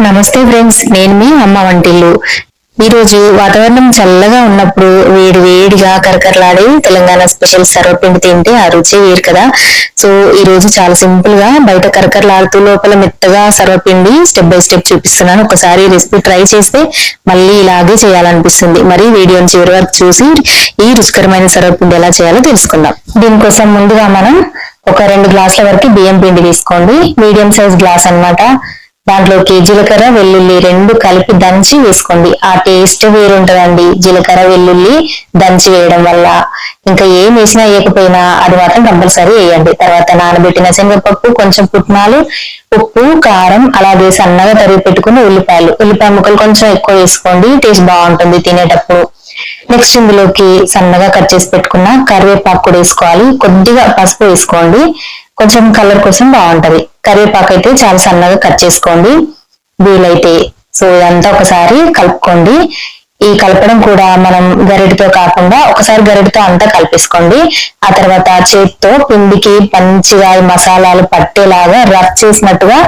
నమస్తే ఫ్రెండ్స్, నేను మీ అమ్మ వంటిల్లు. ఈ రోజు వాతావరణం చల్లగా ఉన్నప్పుడు వేడి వేడిగా కరకరలాడే తెలంగాణ స్పెషల్ సర్వపిండి తింటే ఆ రుచి వేరు కదా. సో ఈ రోజు చాలా సింపుల్ గా బయట కరకరలాడుతూ లోపల మెత్తగా సర్వపిండి స్టెప్ బై స్టెప్ చూపిస్తున్నాను. ఒకసారి రెసిపీ ట్రై చేస్తే మళ్ళీ ఇలాగే చేయాలనిపిస్తుంది. మరి వీడియోని చివరి వరకు చూసి ఈ రుచికరమైన సర్వపిండి ఎలా చేయాలో తెలుసుకుందాం. దీనికోసం ముందుగా మనం ఒక 2 గ్లాసుల వరకు బియ్యం పిండి తీసుకోండి. మీడియం సైజ్ గ్లాస్ అన్నమాట. దాంట్లోకి జీలకర్ర వెల్లుల్లి 2 కలిపి దంచి వేసుకోండి. ఆ టేస్ట్ వేరుంటదండి జీలకర్ర వెల్లుల్లి దంచి వేయడం వల్ల. ఇంకా ఏం వేసినా వేయకపోయినా అది మాత్రం కంపల్సరీ వేయండి. తర్వాత నానబెట్టిన శనగపప్పు, కొంచెం పుట్నాలు, ఉప్పు, కారం, అలాగే సన్నగా తరిగి పెట్టుకున్న ఉల్లిపాయ ముక్కలు కొంచెం ఎక్కువ వేసుకోండి, టేస్ట్ బాగుంటుంది తినేటప్పుడు. నెక్స్ట్ ఇందులోకి సన్నగా కట్ చేసి పెట్టుకున్న కరివేపాకు కూడా వేసుకోవాలి. కొద్దిగా పసుపు వేసుకోండి, కొంచెం కలర్ కోసం బాగుంటది. కరివేపాకు అయితే చాలా సన్నగా కట్ చేసుకోండి వీలైతే. సో ఇదంతా ఒకసారి కలుపుకోండి. ఈ కలపడం కూడా మనం గరిటతో కాకుండా ఒకసారి గరిటతో అంతా కలిపేసుకోండి. ఆ తర్వాత చేతితో పిండికి మంచిగా మసాలాలు పట్టేలాగా రబ్ చేసినట్టుగా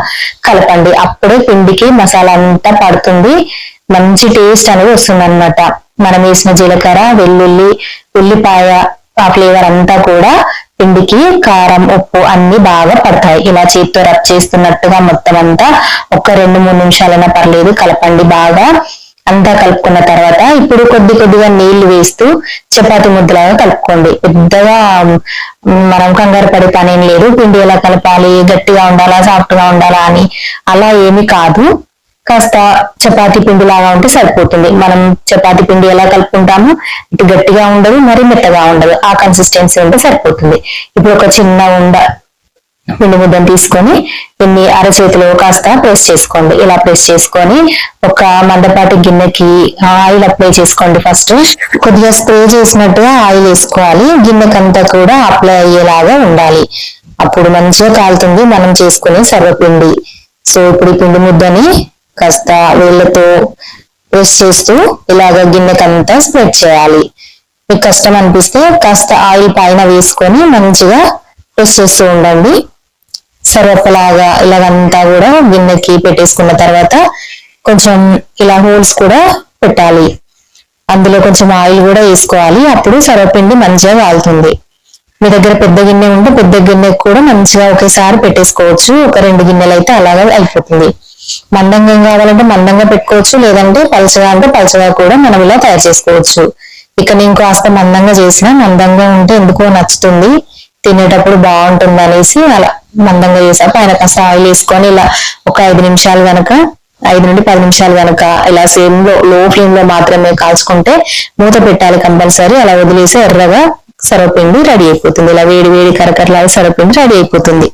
కలపండి. అప్పుడే పిండికి మసాలా అంతా పడుతుంది, మంచి టేస్ట్ అనేది వస్తుంది అన్నమాట. మనం వేసిన జీలకర్ర వెల్లుల్లి ఉల్లిపాయ ఆ ఫ్లేవర్ అంతా కూడా పిండికి కారం ఉప్పు అన్ని బాగా పడతాయి. ఇలా చేతితో రబ్ చేస్తున్నట్టుగా మొత్తం అంతా ఒక 2-3 నిమిషాలైనా పర్లేదు కలపండి బాగా. అంతా కలుపుకున్న తర్వాత ఇప్పుడు కొద్దిగా నీళ్లు వేస్తూ చపాతి ముద్దలాగా కలుపుకోండి. పెద్దగా మనం కంగారు పడే పనేం లేదు. పిండి ఎలా కలపాలి, గట్టిగా ఉండాలా సాఫ్ట్ గా ఉండాలా అని అలా ఏమి కాదు. కాస్త చపాతి పిండి లాగా ఉంటే సరిపోతుంది. మనం చపాతి పిండి ఎలా కలుపుకుంటామో ఇటు గట్టిగా ఉండదు, మరి మెత్తగా ఉండదు, ఆ కన్సిస్టెన్సీ ఉంటే సరిపోతుంది. ఇప్పుడు ఒక చిన్న ఉండ పిండి ముద్దను తీసుకొని దీన్ని అరచేతిలో కాస్త ప్రెస్ చేసుకోండి. ఇలా ప్రెస్ చేసుకొని ఒక మందపాటి గిన్నెకి ఆయిల్ అప్లై చేసుకోండి. ఫస్ట్ కొద్దిగా స్ప్రే చేసినట్టుగా ఆయిల్ వేసుకోవాలి. గిన్నెకంతా కూడా అప్లై అయ్యేలాగా ఉండాలి, అప్పుడు మంచిగా కాలుతుంది మనం చేసుకునే సర్వపిండి. సో ఇప్పుడు ఈ పిండి ముద్దని కాస్త వేళ్ళతో ప్రెస్ చేస్తూ ఇలాగ గిన్నెకంతా స్ప్రెడ్ చేయాలి. మీకు కష్టం అనిపిస్తే కాస్త ఆయిల్ పైన వేసుకొని మంచిగా ప్రెస్ చేస్తూ ఉండండి. సర్వప్పలాగా ఇలాగంతా కూడా గిన్నెకి పెట్టేసుకున్న తర్వాత కొంచెం ఇలా హోల్స్ కూడా పెట్టాలి. అందులో కొంచెం ఆయిల్ కూడా వేసుకోవాలి, అప్పుడు సర్వపిండి మంచిగా కాలుతుంది. మీ దగ్గర పెద్ద గిన్నె ఉంటే పెద్ద గిన్నెకి కూడా మంచిగా ఒకేసారి పెట్టేసుకోవచ్చు. ఒక 2 గిన్నెలు అయితే అలాగే అయిపోతుంది. మందంగా కావాలంటే మందంగా పెట్టుకోవచ్చు, లేదంటే పలచగా అంటే పలచగా కూడా మనం ఇలా తయారు చేసుకోవచ్చు. ఇక నేను కాస్త మందంగా చేసిన, మందంగా ఉంటే ఎందుకో నచ్చుతుంది, తినేటప్పుడు బాగుంటుంది అనేసి అలా మందంగా చేసా. పైన కాస్త ఆయిల్ వేసుకొని ఇలా ఒక 5 నిమిషాలు కనుక 5 నుండి 10 నిమిషాలు కనుక ఇలా సేమ్ లో ఫ్లేమ్ లో మాత్రమే కాల్చుకుంటే మూత పెట్టాలి కంపల్సరీ. అలా వదిలేసి ఎర్రగా సర్వపిండి రెడీ అయిపోతుంది. ఇలా వేడి వేడి కరకరలాగా సర్వపిండి రెడీ అయిపోతుంది.